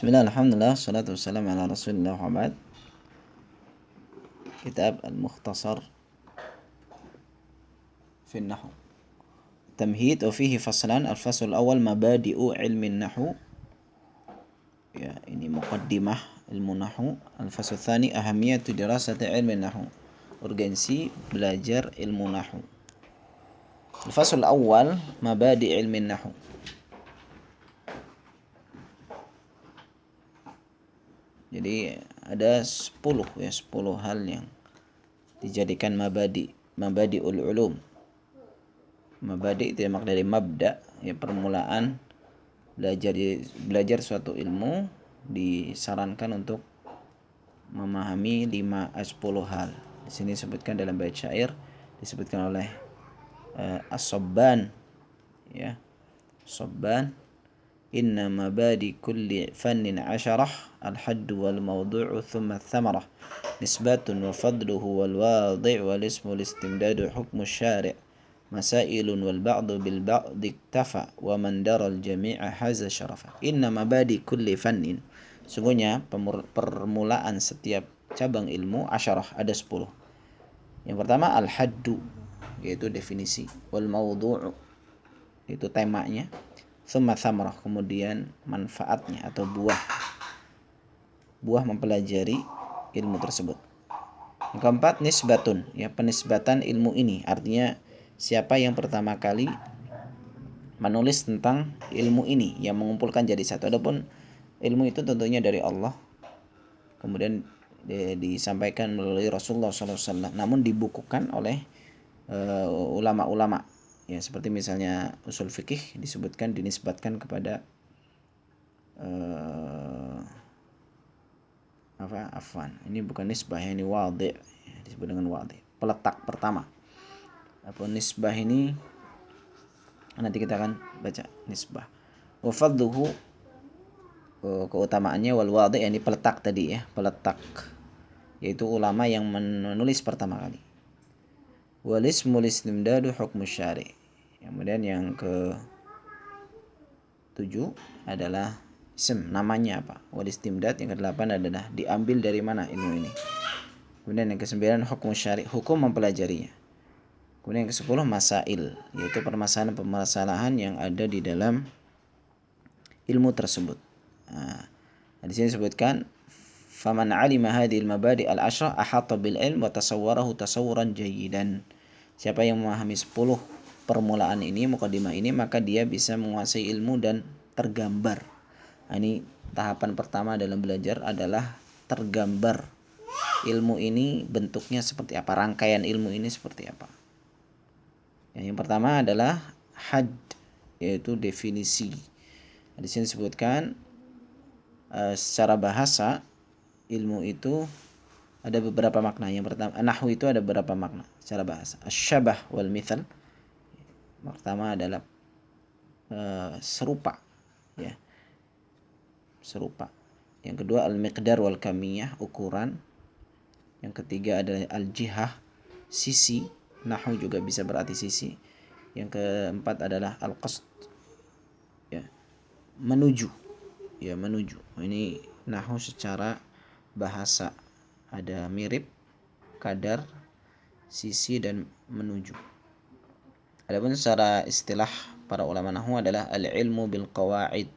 Bismillah, alhamdulillah, salatu wassalamu ala rasulillah wa ba'd. Kitab al-mukhtasar fi an-nahw. Tamhid wa fihi faslan. Al-fasl al-awwal mabadi'u ilmi an-nahw. Ya, ini muqaddimah ilmu nahwu. Al-fasl ats-tsani ahamiyatu dirasati ilmi an-nahw. Urgensi belajar ilmu nahwu. Al-fasl al-awwal mabadi' ilmi an-nahw. Jadi ada 10 hal yang dijadikan mabadi'ul ulum. Mabadi' itu makna dari mabda, ya permulaan belajar suatu ilmu, disarankan untuk memahami 10 hal. Di sini disebutkan dalam bait syair, disebutkan oleh As-Sabban, ya. Sabban, inna mabadi kulli fannin 'asharah al-haddu wal mawdu'u thumma thamarah nisbatun wa fadluhu wal wadi' wal ismu al-istimdadu hukmu syari' masailun wal ba'du bil ba'di iktafa wa man daral jami'a haza syarafa. Inna mabadi kulli fannin, sungguhnya permulaan setiap cabang ilmu asyarah, ada 10. Yang pertama al-haddu, yaitu definisi, wal mawdu'u, itu temanya, thumma thamarah, kemudian manfaatnya atau buah mempelajari ilmu tersebut. Yang keempat nisbatun, ya penisbatan ilmu ini, artinya siapa yang pertama kali menulis tentang ilmu ini yang mengumpulkan jadi satu. Adapun ilmu itu tentunya dari Allah, kemudian disampaikan melalui Rasulullah SAW, namun dibukukan oleh ulama-ulama, ya seperti misalnya usul fikih disebutkan dinisbatkan kepada ini bukan nisbah, ini wadhi', ya, disebut dengan wadhi', peletak pertama. Apun nisbah ini nanti kita akan baca nisbah. Wa fadluhu, keutamaannya, wal wadhi', ini peletak tadi, ya peletak, yaitu ulama yang menulis pertama kali. Wal ismul istimdadu hukmu syari'. Kemudian yang ke-7 adalah ism, namanya apa. Wal istimdad, yang ke-8 adalah diambil dari mana ilmu ini. Kemudian yang ke-9 hukmu syari', hukum mempelajarinya. Kemudian yang ke-10 masail, yaitu permasalahan-permasalahan yang ada di dalam ilmu tersebut. Nah, di sini disebutkan faman 'alima hadhil mabadi' al-'ashrah ahata bil ilm wa tasawwarahu tasawwuran jayyidan. Siapa yang memahami 10 permulaan ini, mukadimah ini, maka dia bisa menguasai ilmu dan tergambar. Nah, ini tahapan pertama dalam belajar adalah tergambar ilmu ini bentuknya seperti apa, rangkaian ilmu ini seperti apa. Yang pertama adalah had, yaitu definisi. Di sini disebutkan secara bahasa ilmu itu ada beberapa makna. Yang pertama, nahwu itu ada beberapa makna secara bahasa. Asyabah wal mithal, pertama adalah serupa, ya serupa. Yang kedua al-miqdar wal kamiyah, ukuran. Yang ketiga adalah al-jihah, sisi. Nahwu juga bisa berarti sisi. Yang keempat adalah al-qasd, ya menuju, ya menuju. Ini nahwu secara bahasa, ada mirip, kadar, sisi, dan menuju. Adapun secara istilah para ulama nahwu adalah al-ilmu bil qawaid.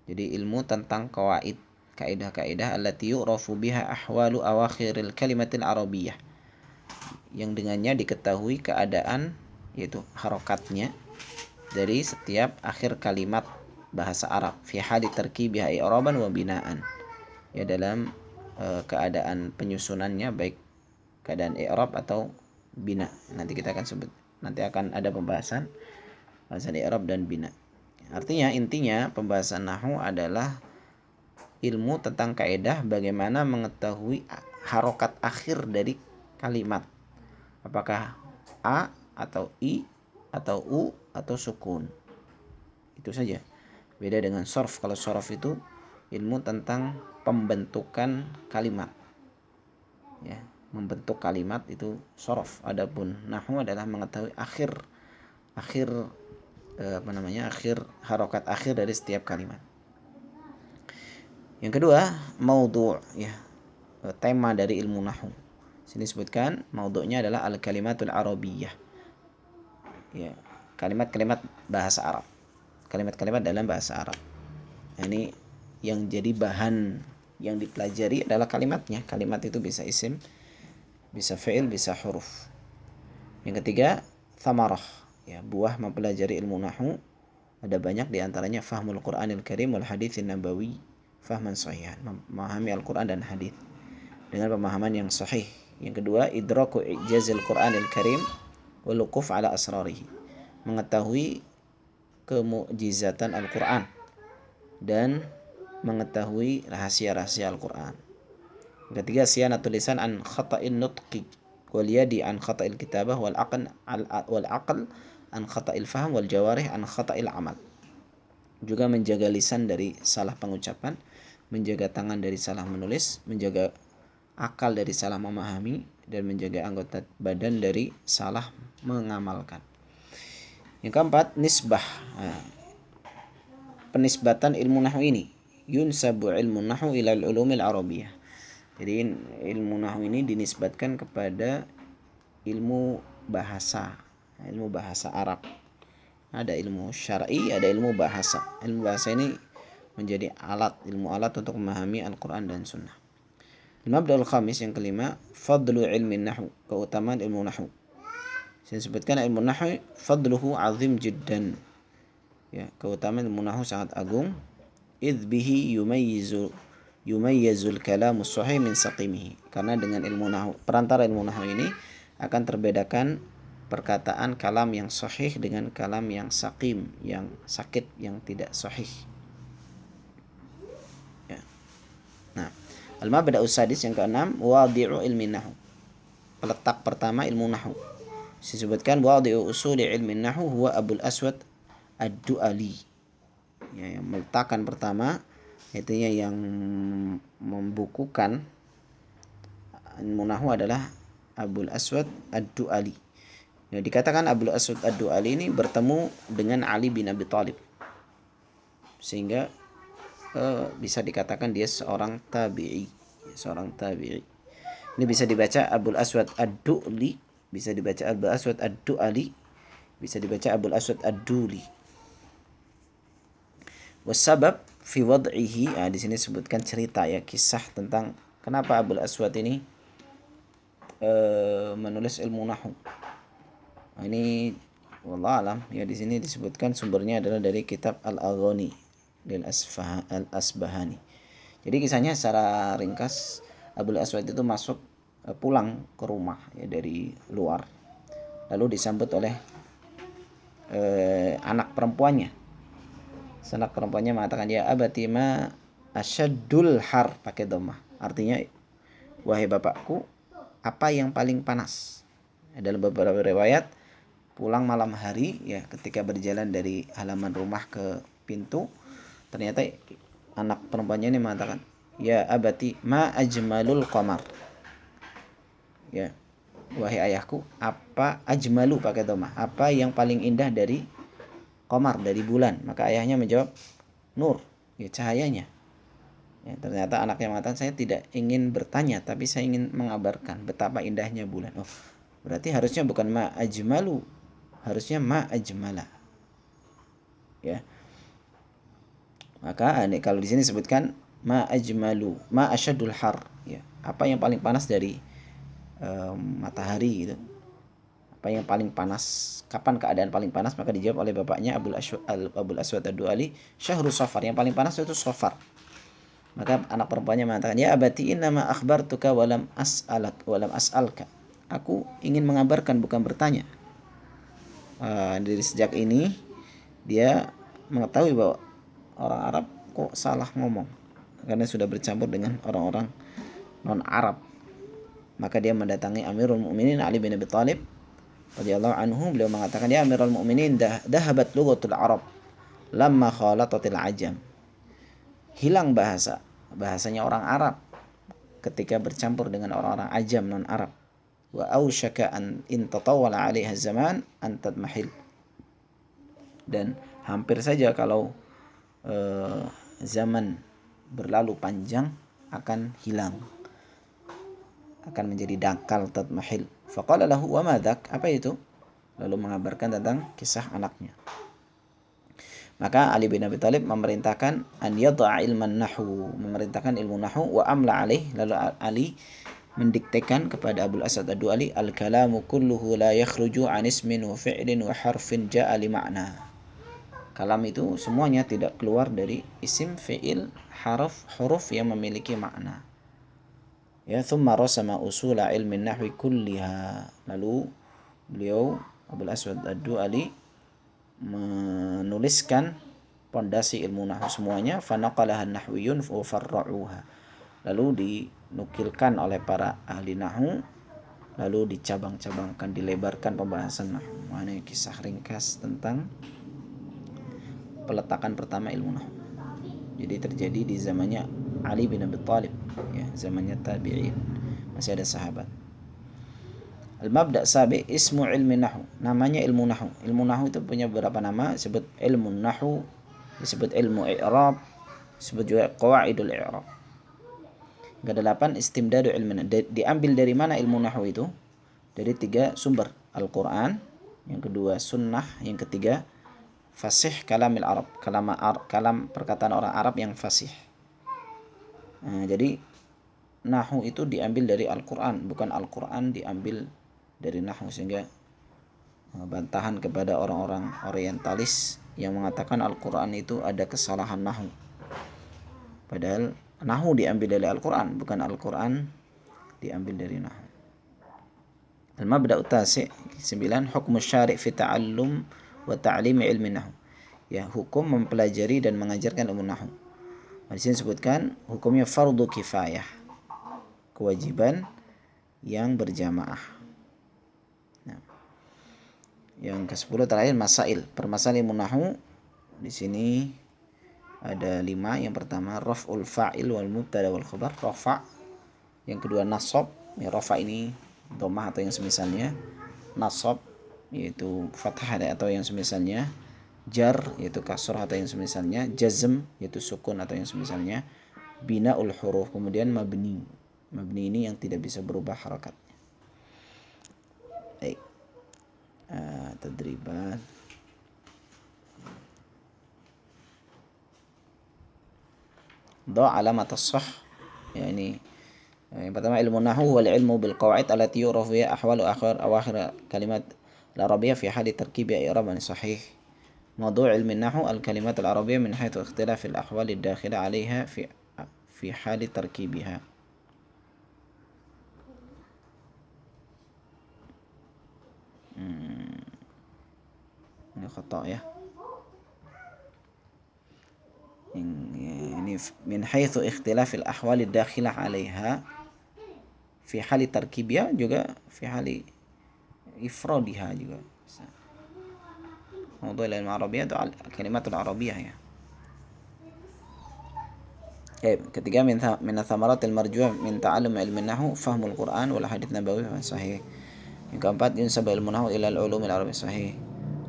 Jadi ilmu tentang qawaid, kaidah-kaidah allati yu'rafu biha ahwalu awakhiril kalimatil arabiyyah, yang dengannya diketahui keadaan, yaitu harokatnya dari setiap akhir kalimat bahasa Arab, fi hali tarkibiha i'raban wa binaan, ya dalam keadaan penyusunannya, baik keadaan i'rab atau bina. Nanti kita akan sebut, nanti akan ada pembahasan bahasan i'rab dan bina. Artinya intinya pembahasan nahwu adalah ilmu tentang kaidah bagaimana mengetahui harokat akhir dari kalimat, apakah a atau i atau u atau sukun. Itu saja. Beda dengan shorf. Kalau shorf itu ilmu tentang pembentukan kalimat, ya membentuk kalimat itu shorf. Adapun nahwu adalah mengetahui akhir harokat akhir dari setiap kalimat. Yang kedua, maudhu', ya, tema dari ilmu nahwu. Sini disebutkan maudhu'nya adalah al-kalimatul arabiyyah. Ya, kalimat-kalimat bahasa Arab. Kalimat-kalimat dalam bahasa Arab. Nah, ini yang jadi bahan yang dipelajari adalah kalimatnya. Kalimat itu bisa isim, bisa fi'il, bisa huruf. Yang ketiga, thamarah, ya, buah mempelajari ilmu nahwu. Ada banyak diantaranya fahmul Qur'anil Karim wal haditsin nabawi fahman sahihan, memahami Al-Quran dan hadis dengan pemahaman yang sahih. Yang kedua, idraku ijazil Qur'anil Karim wal wuquf ala asrarihi, mengetahui kemukjizatan Al-Quran dan mengetahui rahasia-rahasia Al-Quran. Yang ketiga, siyanatul lisan an khata'in nutqi wal yadi an khata'il kitabah wal aql an khata'il fahm wal jawarih an khata'il amal. Juga menjaga lisan dari salah pengucapan, menjaga tangan dari salah menulis, menjaga akal dari salah memahami, dan menjaga anggota badan dari salah mengamalkan. Yang keempat, nisbah. Nah, penisbatan ilmu nahwu ini, yunsabu ilmu nahwu ila al-ulumil arabiyyah. Jadi ilmu nahwu ini dinisbatkan kepada ilmu bahasa Arab. Ada ilmu syar'i, ada ilmu bahasa. Ilmu bahasa ini menjadi ilmu alat untuk memahami Al-Quran dan Sunnah. Al-Mabda'ul Khamis, yang kelima, fadlu ilmi nahwu, keutamaan ilmu nahwu. Saya sebutkan ilmu nahwu, fadluhu azim jiddan. Ya, keutamaan ilmu nahwu sangat agung. Idh bihi yumayyizul kalamu sahih min saqimihi. Karena dengan ilmu nahwu, perantara ilmu nahwu ini akan terbedakan perkataan kalam yang sahih dengan kalam yang saqim, yang sakit, yang tidak sahih. Ya. Nah, al-mabda'us sadis, yang keenam, wadi'u ilmi nahwu, peletak pertama ilmu nahwu. Disebutkan wadi'u usuli ilmi nahwu huwa Abul Aswad ad-Du'ali. Ya, yang meletakkan pertama, artinya yang membukukan ilmu nahwu adalah Abul Aswad ad-Du'ali. Ya, dikatakan Abul Aswad ad-Du'ali ini bertemu dengan Ali bin Abi Thalib, sehingga bisa dikatakan dia seorang tabi'i. Ini bisa dibaca Abul Aswad ad-Du'li, bisa dibaca Abul Aswad ad-Du'ali, bisa dibaca Abul Aswad ad-Duli. Wasabab fi wad'ihi, di sini sebutkan cerita, ya, kisah tentang kenapa Abul Aswad ini menulis ilmu nahwu. Ini wallah alam, ya, di sini disebutkan sumbernya adalah dari kitab Al-Aghani dan Al-Asbahani. Jadi kisahnya secara ringkas, Abul Aswad itu pulang ke rumah, ya, dari luar, lalu disambut oleh anak perempuannya. Anak perempuannya mengatakan, ya abati ma asyaddul har, pakai dhammah. Artinya, wahai bapakku, apa yang paling panas? Dalam beberapa riwayat, pulang malam hari, ya, ketika berjalan dari halaman rumah ke pintu, ternyata anak perempuannya ini mengatakan, ya abati ma ajmalul qamar. Ya, wahai ayahku, apa ajmalu, pakai dhammah, apa yang paling indah dari qamar, dari bulan? Maka ayahnya menjawab, nur, ya, cahayanya. Ya, ternyata anaknya mengatakan, saya tidak ingin bertanya, tapi saya ingin mengabarkan betapa indahnya bulan. Oh, berarti harusnya bukan ma ajmalu, harusnya ma ajmala. Ya. Maka kalau di sini sebutkan ma ajmalu, ma asyadul har, ya, apa yang paling panas dari matahari, gitu. Apa yang paling panas, kapan keadaan paling panas? Maka dijawab oleh bapaknya Abul Aswad ad-Du'ali, syahrul safar, yang paling panas itu safar. Maka anak perempuannya mengatakan, ya abati innama akhbartuka walam as'alka. Aku ingin mengabarkan, bukan bertanya. Dari sejak ini dia mengetahui bahwa orang Arab kok salah ngomong, karena sudah bercampur dengan orang-orang non Arab. Maka dia mendatangi Amirul Mukminin Ali bin Abi Thalib radhiyallahu anhu. Beliau mengatakan, ya Amirul Mukminin, dahabat lughatul Arab lamma khalatatil ajam. Hilang bahasanya orang Arab ketika bercampur dengan orang-orang ajam non Arab. Wa ausyaka an in tatawwala 'alaiha zaman an tadmahil. Dan hampir saja kalau zaman berlalu panjang akan hilang, akan menjadi dangkal tatmahil. Faqala lahu wa madhak, apa itu? Lalu mengabarkan tentang kisah anaknya. Maka Ali bin Abi Thalib memerintahkan an yad'a ilman nahwu, memerintahkan ilmu nahwu, wa amla alaih, lalu Ali mendiktekan kepada Abul Asad Ad-Du'ali, al-kalamu kulluhu la yakhruju an ismin wa fi'lin wa harfin ja'a li ma'na. Kalam itu semuanya tidak keluar dari isim, fi'il, huruf yang memiliki makna. Ya, thumma rasama usula ilmin nahwi kulliha. Lalu beliau Abul Aswad Ad-Du'ali menuliskan pondasi ilmu nahwu semuanya, fanaqalaha an-nahwiyun wa farra'uha. Lalu dinukilkan oleh para ahli nahwu, lalu dicabang-cabangkan, dilebarkan pembahasan nahwu. Ini kisah ringkas tentang peletakan pertama ilmu nahwu. Jadi terjadi di zamannya Ali bin Abi Thalib, ya, zamannya tabi'in, masih ada sahabat. Al-mabda' sabi ismu ilmi nahwu, namanya ilmu nahwu. Ilmu nahwu itu punya beberapa nama, disebut ilmu nahwu, disebut ilmu i'rab, disebut juga qawaidul i'rab. Kedelapan, istimdadu ilmi. Diambil dari mana ilmu nahwu itu? Dari 3 sumber, Al-Quran, yang kedua sunnah, yang ketiga fasih kalamil Arab, kalam perkataan orang Arab yang fasih. Nah, jadi nahwu itu diambil dari Al-Quran, bukan Al-Quran diambil dari nahwu, sehingga bantahan kepada orang-orang orientalis yang mengatakan Al-Quran itu ada kesalahan nahwu. Padahal nahwu diambil dari Al-Quran, bukan Al-Quran diambil dari nahwu. Al-mabda'u tasi' 9, hukmu syari' fi ta'allum wa ta'limi ilmi nahwu. Ya, hukum mempelajari dan mengajarkan ilmu nahwu. Di sini disebutkan hukumnya fardu kifayah, kewajiban yang berjamaah. Nah, yang ke-10 terakhir masail, permasalahan ilmu nahwu. Di sini ada 5. Yang pertama raf'ul fa'il wal mubtada wal khabar, rafa'. Yang kedua nasab, ya, rafa' ini dhammah atau yang semisalnya, nasab yaitu fathah atau yang semisalnya, jar yaitu kasrah atau yang semisalnya, jazm yaitu sukun atau yang semisalnya, bina'ul huruf, kemudian mabni. Mabni ini yang tidak bisa berubah harakatnya. Baik. Tadriban. Dha' alamat as-sah. Ya, ini yang pertama ilmu nahwu wal ilmu bil qawaid allati yu'rafu biha ahwalu awakhir kalimat al-arabiyyah fi hali tarkibi i'raban sahih. موضوع علم النحو الكلمات العربية من حيث اختلاف الأحوال الداخلة عليها في حال تركيبها. Ini khata ya. Ini min haitsu ikhtilaf al-ahwal ad-dakhilah 'alaiha fi hali tarkibiha, juga fi hali ifradiha juga. موضوع العلم العربية itu kalimat Arabiyah ya. Ketiga, min thamaratil marjuah min ta'allum ilmi nahwu fahmul Quran wal hadits nabawi sahih. Yang keempat, yunsab ilmu nahwu ila al-ulum al-arabiyyah sahih.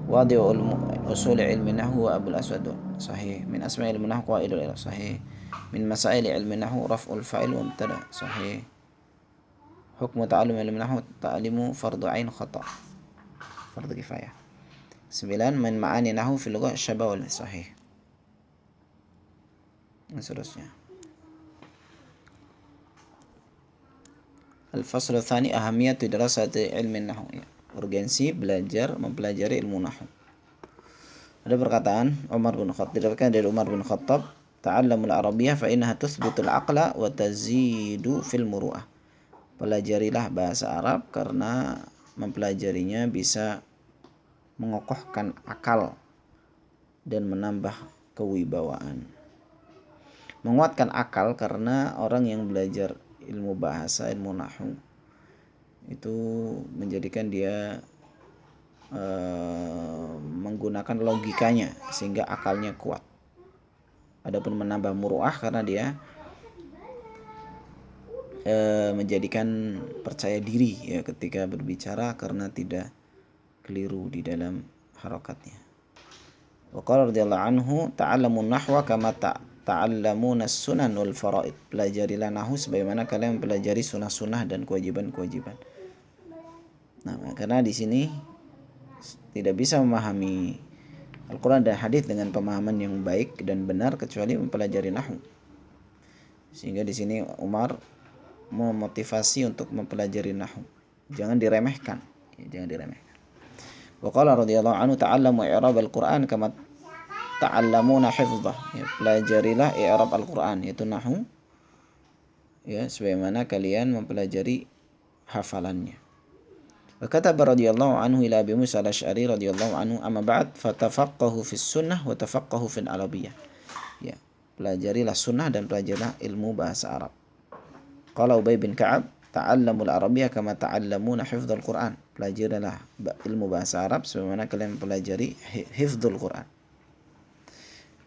Wadi'u usul ilmi nahwu wa Abul Aswad sahih. Min asma' ilmi nahwu qawaidul i'rab sahih. Min masail ilmi nahwu raf'ul fa'il wa mubtada sahih. Hukmu ta'allum ilmi nahwu ta'limu fardu 'ain khata', fardu kifayah. 9, min ma'ani nahwu fil lughah syabah wal sahih. Dan seterusnya. Al-fasl tsani ahamiyatu dirasati ilmi nahwu. Urgensi mempelajari ilmu nahwu. Ada perkataan Umar bin Khattab, diriwayatkan dari Umar bin Khattab, ta'allamul arabiyyah fa innaha tuthbitul aqla wa tazidu fil muru'ah. Pelajarilah bahasa Arab karena mempelajarinya bisa mengokohkan akal dan menambah kewibawaan. Menguatkan akal karena orang yang belajar ilmu bahasa, ilmu nahwu itu menjadikan dia menggunakan logikanya sehingga akalnya kuat. Adapun menambah muru'ah karena dia menjadikan percaya diri ya ketika berbicara karena tidak keliru di dalam harakatnya. Wa qala radhiyallahu anhu ta'allamun nahwa kama ta'allamuna sunan wal faraid. Pelajarilah nahwu sebagaimana kalian mempelajari sunnah-sunnah dan kewajiban-kewajiban. Nah, karena di sini tidak bisa memahami Al-Quran dan hadis dengan pemahaman yang baik dan benar kecuali mempelajari nahwu. Sehingga di sini Umar memotivasi untuk mempelajari nahwu. Jangan diremehkan, jangan diremehkan. Wa qala radhiyallahu anhu ta'allamu i'rab al-Qur'an kama ta'allamuna hifdzah. Ya, pelajarilah i'rab Al-Qur'an yaitu nahwu ya sebagaimana kalian mempelajari hafalannya. Wa kataba radhiyallahu anhu ila Abi Musa al-Asy'ari radhiyallahu anhu amma ba'd fatafaqahu fis sunnah wa tafaqahu fil arabiyyah. Ya, pelajarilah sunnah dan pelajarilah ilmu bahasa Arab. Qala Ubay bin Ka'ab ta'allamul arabiyyah kama ta'allamuna hifdzal Qur'an. Pelajarilah ilmu bahasa Arab sebagaimana kalian mempelajari hifdzul Qur'an.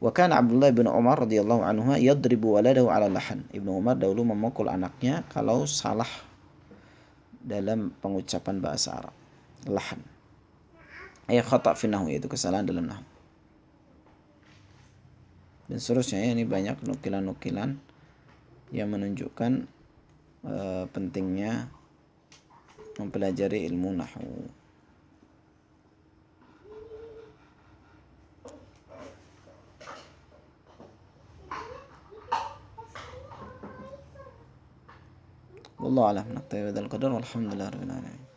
Wa kana Abdullah bin Umar radhiyallahu anhu yadribu waladahu 'ala lahan. Ibnu Umar dahulu memukul anaknya kalau salah dalam pengucapan bahasa Arab. Lahan. Ay khata' fi nahwu, yaitu kesalahan dalam nahwu. Dan seterusnya ya, ini banyak nukilan-nukilan yang menunjukkan pentingnya mempelajari ilmu nahwu. Wallahu a'lam. Naktafi bihadzal qadar walhamdulillahirabbil alamin.